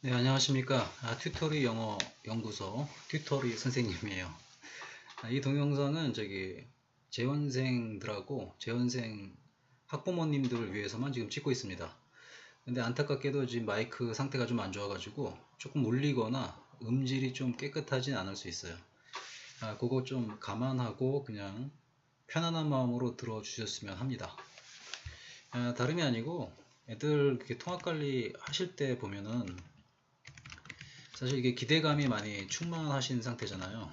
네, 안녕하십니까. 튜토리 영어 연구소 튜토리 선생님이에요. 이 동영상은 재원생 학부모님들을 위해서만 지금 찍고 있습니다. 근데 안타깝게도 지금 마이크 상태가 좀 안 좋아가지고 조금 울리거나 음질이 좀 깨끗하진 않을 수 있어요. 그거 좀 감안하고 그냥 편안한 마음으로 들어주셨으면 합니다. 다름이 아니고 애들 통합관리 하실 때 보면은 사실 이게 기대감이 많이 충만하신 상태잖아요.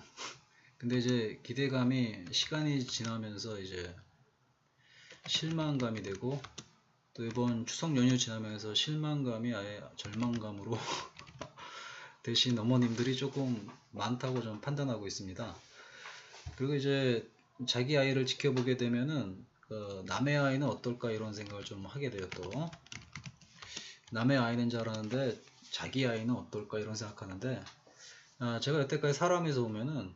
근데 이제 기대감이 시간이 지나면서 이제 실망감이 되고, 또 이번 추석 연휴 지나면서 실망감이 아예 절망감으로 되신 어머님들이 조금 많다고 좀 판단하고 있습니다. 그리고 이제 자기 아이를 지켜보게 되면은 남의 아이는 어떨까 이런 생각을 좀 하게 돼요. 또 남의 아이는 줄 알았는데 자기 아이는 어떨까 이런 생각하는데, 제가 여태까지 살아가면서 보면은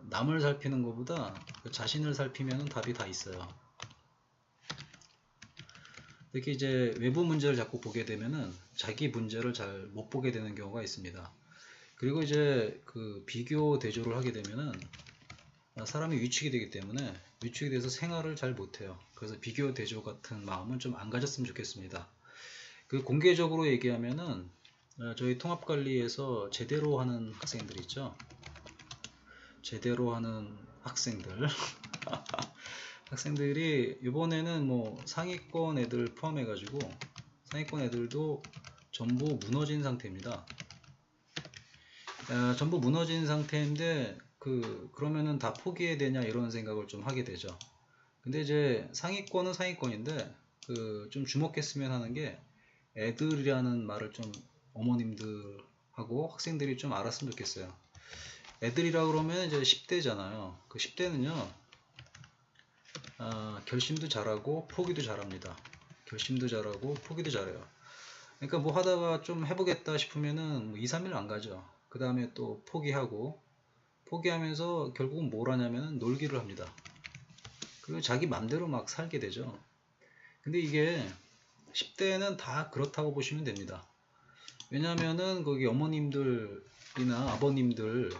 남을 살피는 것보다 자신을 살피면은 답이 다 있어요. 특히 이제 외부 문제를 자꾸 보게 되면은 자기 문제를 잘 못 보게 되는 경우가 있습니다. 그리고 이제 비교 대조를 하게 되면은 사람이 위축이 되기 때문에 위축이 돼서 생활을 잘 못해요. 그래서 비교 대조 같은 마음은 좀 안 가졌으면 좋겠습니다. 공개적으로 얘기하면은 저희 통합관리에서 제대로 하는 학생들 있죠. 제대로 하는 학생들 학생들이 이번에는 뭐 상위권 애들 포함해 가지고 상위권 애들도 전부 무너진 상태입니다. 전부 무너진 상태인데 그러면은 다 포기해야 되냐 이런 생각을 좀 하게 되죠. 근데 이제 상위권은 상위권인데 좀 주목했으면 하는 게, 애들이라는 말을 좀 어머님들하고 학생들이 좀 알았으면 좋겠어요. 애들이라 그러면 이제 10대잖아요. 10대는요 결심도 잘하고 포기도 잘합니다. 결심도 잘하고 포기도 잘해요. 그러니까 뭐 하다가 좀 해보겠다 싶으면은 뭐 2, 3일 안 가죠. 그 다음에 또 포기하고, 포기하면서 결국은 뭘 하냐면은 놀기를 합니다. 그리고 자기 맘대로 막 살게 되죠. 근데 이게 10대는 다 그렇다고 보시면 됩니다. 왜냐면은 거기 어머님들이나 아버님들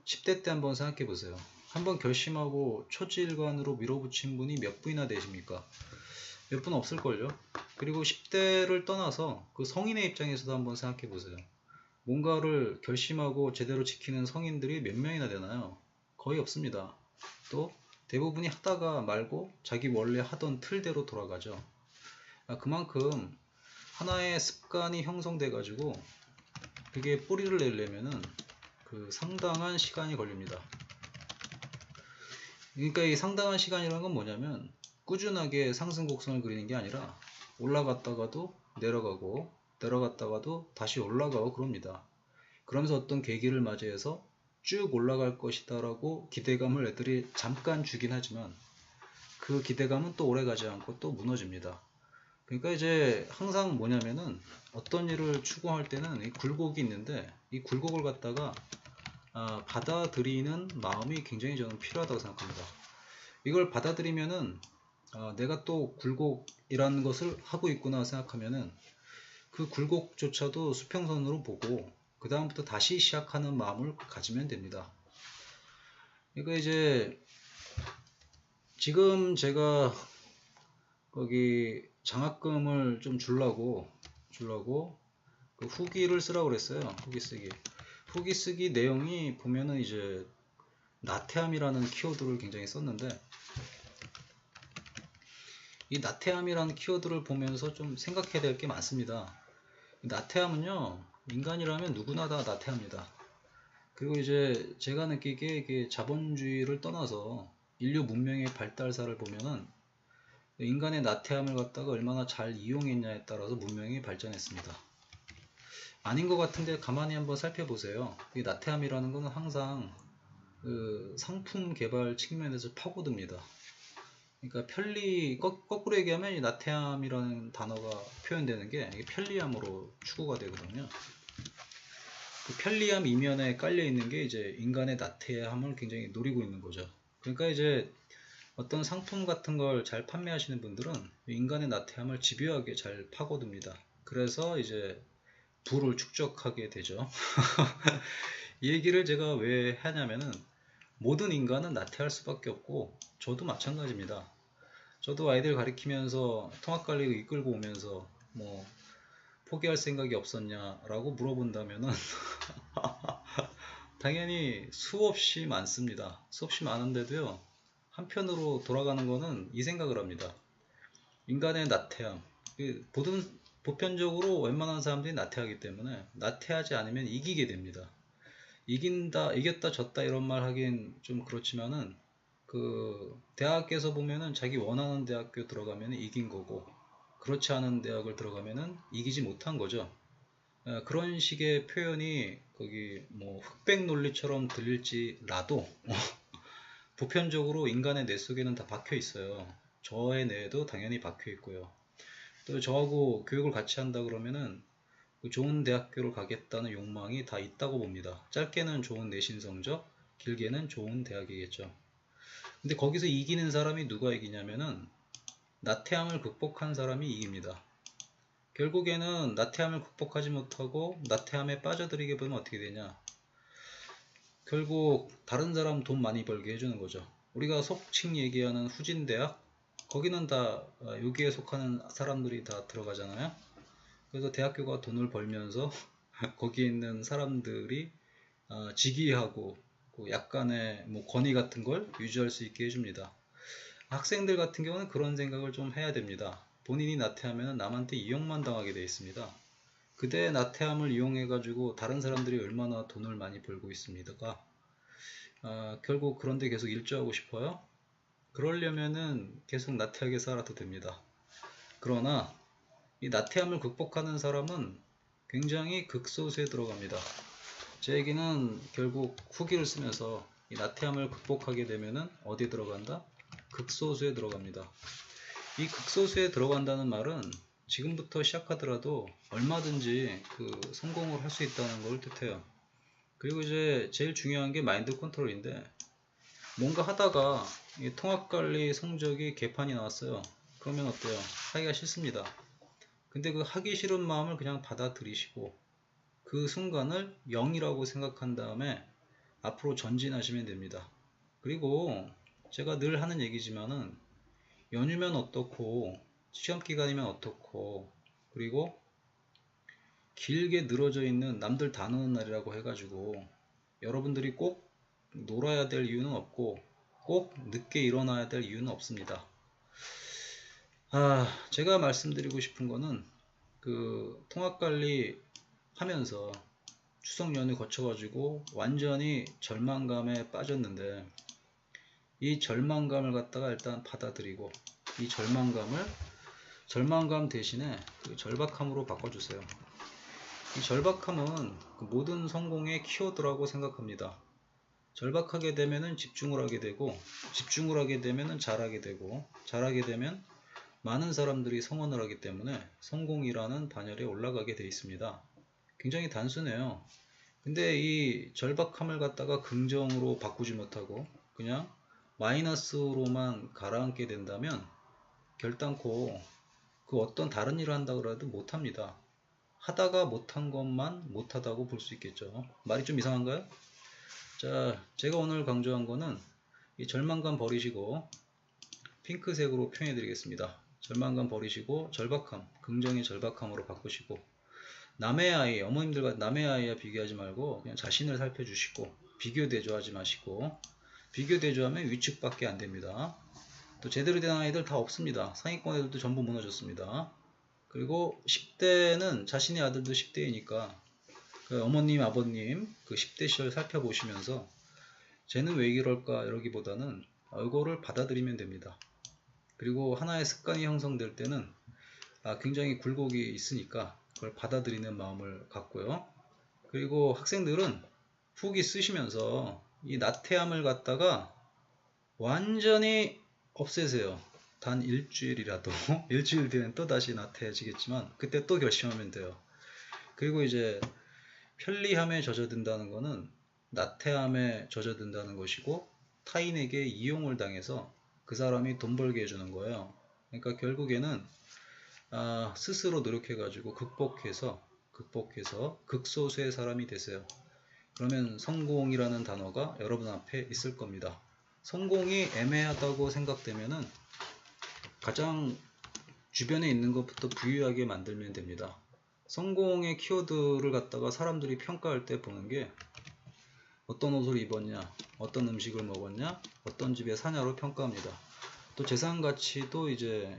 10대 때 한번 생각해 보세요. 한번 결심하고 초질관으로 밀어붙인 분이 몇 분이나 되십니까? 몇 분 없을걸요? 그리고 10대를 떠나서 성인의 입장에서도 한번 생각해 보세요. 뭔가를 결심하고 제대로 지키는 성인들이 몇 명이나 되나요? 거의 없습니다. 또 대부분이 하다가 말고 자기 원래 하던 틀대로 돌아가죠. 그만큼 하나의 습관이 형성돼 가지고 그게 뿌리를 내려면은 상당한 시간이 걸립니다. 그러니까 이 상당한 시간이라는 건 뭐냐면, 꾸준하게 상승 곡선을 그리는 게 아니라 올라갔다가도 내려가고 내려갔다가도 다시 올라가고 그럽니다. 그러면서 어떤 계기를 맞이해서 쭉 올라갈 것이다 라고 기대감을 애들이 잠깐 주긴 하지만, 그 기대감은 또 오래가지 않고 또 무너집니다. 그러니까 이제 항상 뭐냐면은, 어떤 일을 추구할 때는 이 굴곡이 있는데, 이 굴곡을 갖다가 받아들이는 마음이 굉장히 저는 필요하다고 생각합니다. 이걸 받아들이면은 내가 또 굴곡이라는 것을 하고 있구나 생각하면은 그 굴곡조차도 수평선으로 보고 그 다음부터 다시 시작하는 마음을 가지면 됩니다. 그러니까 이제 지금 제가 거기 장학금을 좀 주려고 후기를 쓰라고 그랬어요. 후기 쓰기 내용이 보면은 이제 나태함이라는 키워드를 굉장히 썼는데, 이 나태함이라는 키워드를 보면서 좀 생각해야 될 게 많습니다. 나태함은요, 인간이라면 누구나 다 나태합니다. 그리고 이제 제가 느끼기에 이게 자본주의를 떠나서 인류 문명의 발달사를 보면은 인간의 나태함을 갖다가 얼마나 잘 이용했냐에 따라서 문명이 발전했습니다. 아닌 것 같은데 가만히 한번 살펴보세요. 이 나태함이라는 것은 항상 상품 개발 측면에서 파고듭니다. 그러니까 거꾸로 얘기하면 이 나태함이라는 단어가 표현되는 게 편리함으로 추구가 되거든요. 편리함 이면에 깔려 있는 게 이제 인간의 나태함을 굉장히 노리고 있는 거죠. 그러니까 이제 어떤 상품 같은 걸 잘 판매하시는 분들은 인간의 나태함을 집요하게 잘 파고듭니다. 그래서 이제 부를 축적하게 되죠. 이 얘기를 제가 왜 하냐면은 모든 인간은 나태할 수밖에 없고 저도 마찬가지입니다. 저도 아이들 가르치면서 통합관리 이끌고 오면서 뭐 포기할 생각이 없었냐라고 물어본다면은 당연히 수없이 많습니다. 수없이 많은데도요. 한편으로 돌아가는 거는 이 생각을 합니다. 인간의 나태함. 보편적으로 웬만한 사람들이 나태하기 때문에 나태하지 않으면 이기게 됩니다. 이겼다 졌다 이런 말 하긴 좀 그렇지만은 그 대학에서 보면은 자기 원하는 대학교 들어가면 이긴 거고 그렇지 않은 대학을 들어가면은 이기지 못한 거죠. 그런 식의 표현이 거기 뭐 흑백 논리처럼 들릴지라도 보편적으로 인간의 뇌 속에는 다 박혀 있어요. 저의 뇌에도 당연히 박혀 있고요. 또 저하고 교육을 같이 한다 그러면은 좋은 대학교를 가겠다는 욕망이 다 있다고 봅니다. 짧게는 좋은 내신 성적, 길게는 좋은 대학이겠죠. 근데 거기서 이기는 사람이 누가 이기냐면은 나태함을 극복한 사람이 이깁니다. 결국에는 나태함을 극복하지 못하고 나태함에 빠져들이게 되면 어떻게 되냐? 결국 다른 사람 돈 많이 벌게 해주는 거죠. 우리가 속칭 얘기하는 후진대학, 거기는 다 여기에 속하는 사람들이 다 들어가잖아요. 그래서 대학교가 돈을 벌면서 거기에 있는 사람들이 직위하고 약간의 뭐 권위 같은 걸 유지할 수 있게 해줍니다. 학생들 같은 경우는 그런 생각을 좀 해야 됩니다. 본인이 나태하면 남한테 이용만 당하게 되어 있습니다. 그대의 나태함을 이용해 가지고 다른 사람들이 얼마나 돈을 많이 벌고 있습니다가 결국 그런데 계속 일조하고 싶어요. 그러려면은 계속 나태하게 살아도 됩니다. 그러나 이 나태함을 극복하는 사람은 굉장히 극소수에 들어갑니다. 제 얘기는 결국 후기를 쓰면서 이 나태함을 극복하게 되면은 어디에 들어간다? 극소수에 들어갑니다. 이 극소수에 들어간다는 말은 지금부터 시작하더라도 얼마든지 성공을 할 수 있다는 걸 뜻해요. 그리고 이제 제일 중요한 게 마인드 컨트롤인데 뭔가 하다가 이 통합관리 성적이 개판이 나왔어요. 그러면 어때요? 하기가 싫습니다. 근데 그 하기 싫은 마음을 그냥 받아들이시고 그 순간을 0이라고 생각한 다음에 앞으로 전진하시면 됩니다. 그리고 제가 늘 하는 얘기지만은 연휴면 어떻고 시험기간이면 어떻고 그리고 길게 늘어져 있는 남들 다 노는 날이라고 해가지고 여러분들이 꼭 놀아야 될 이유는 없고 꼭 늦게 일어나야 될 이유는 없습니다. 제가 말씀드리고 싶은 거는 통합관리 하면서 추석 연휴 거쳐가지고 완전히 절망감에 빠졌는데 이 절망감을 갖다가 일단 받아들이고 이 절망감 대신에 절박함으로 바꿔주세요. 이 절박함은 모든 성공의 키워드라고 생각합니다. 절박하게 되면은 집중을 하게 되고 집중을 하게 되면은 잘하게 되고 잘하게 되면 많은 사람들이 성원을 하기 때문에 성공이라는 반열에 올라가게 되어 있습니다. 굉장히 단순해요. 근데 이 절박함을 갖다가 긍정으로 바꾸지 못하고 그냥 마이너스로만 가라앉게 된다면 결단코 그 어떤 다른 일을 한다 그래도 못합니다. 하다가 못한 것만 못하다고 볼 수 있겠죠. 말이 좀 이상한가요? 자, 제가 오늘 강조한 거는 이 절망감 버리시고 핑크색으로 표현해 드리겠습니다. 절망감 버리시고 절박함, 긍정의 절박함으로 바꾸시고 남의 아이, 어머님들과 남의 아이와 비교하지 말고 그냥 자신을 살펴주시고 비교 대조하지 마시고 비교 대조하면 위축밖에 안 됩니다. 또 제대로 된 아이들 다 없습니다. 상위권 애들도 전부 무너졌습니다. 그리고 10대는 자신의 아들도 10대이니까 어머님, 아버님 10대 시절 살펴보시면서 쟤는 왜 이럴까 이러기보다는 이거를 받아들이면 됩니다. 그리고 하나의 습관이 형성될 때는 굉장히 굴곡이 있으니까 그걸 받아들이는 마음을 갖고요. 그리고 학생들은 후기 쓰시면서 이 나태함을 갖다가 완전히 없애세요. 단 일주일이라도 일주일 뒤엔 또 다시 나태해지겠지만 그때 또 결심하면 돼요. 그리고 이제 편리함에 젖어든다는 것은 나태함에 젖어든다는 것이고 타인에게 이용을 당해서 그 사람이 돈 벌게 해주는 거예요. 그러니까 결국에는 스스로 노력해 가지고 극복해서 극복해서 극소수의 사람이 되세요. 그러면 성공이라는 단어가 여러분 앞에 있을 겁니다. 성공이 애매하다고 생각되면은 가장 주변에 있는 것부터 부유하게 만들면 됩니다. 성공의 키워드를 갖다가 사람들이 평가할 때 보는 게 어떤 옷을 입었냐, 어떤 음식을 먹었냐, 어떤 집에 사냐로 평가합니다. 또 재산 가치도 이제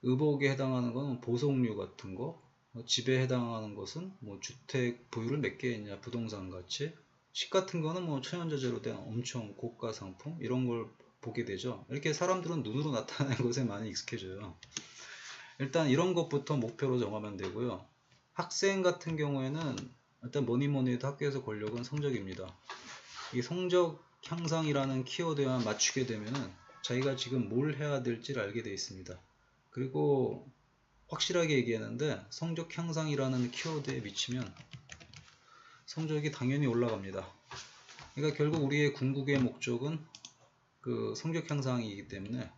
의복에 해당하는 것은 보석류 같은 거, 집에 해당하는 것은 뭐 주택 보유를 몇 개 했냐, 부동산 가치, 식 같은 거는 뭐 천연자재로 된 엄청 고가 상품 이런 걸 보게 되죠. 이렇게 사람들은 눈으로 나타나는 것에 많이 익숙해져요. 일단 이런 것부터 목표로 정하면 되고요. 학생 같은 경우에는 일단 뭐니 해도 학교에서 권력은 성적입니다. 이 성적 향상이라는 키워드에만 맞추게 되면은 자기가 지금 뭘 해야 될지를 알게 되어 있습니다. 그리고 확실하게 얘기하는데 성적 향상이라는 키워드에 미치면 성적이 당연히 올라갑니다. 그러니까 결국 우리의 궁극의 목적은 그 성적 향상이기 때문에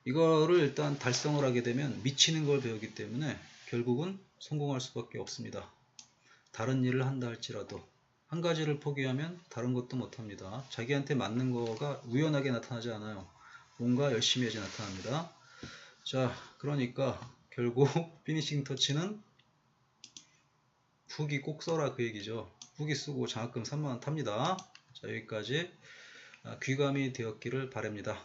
이거를 일단 달성을 하게 되면 미치는 걸 배우기 때문에 결국은 성공할 수밖에 없습니다. 다른 일을 한다 할지라도 한 가지를 포기하면 다른 것도 못합니다. 자기한테 맞는 거가 우연하게 나타나지 않아요. 뭔가 열심히 해야지 나타납니다. 자, 그러니까 결국 피니싱 터치는 후기 꼭 써라 그 얘기죠. 후기 쓰고 장학금 3만원 탑니다. 자, 여기까지 귀감이 되었기를 바랍니다.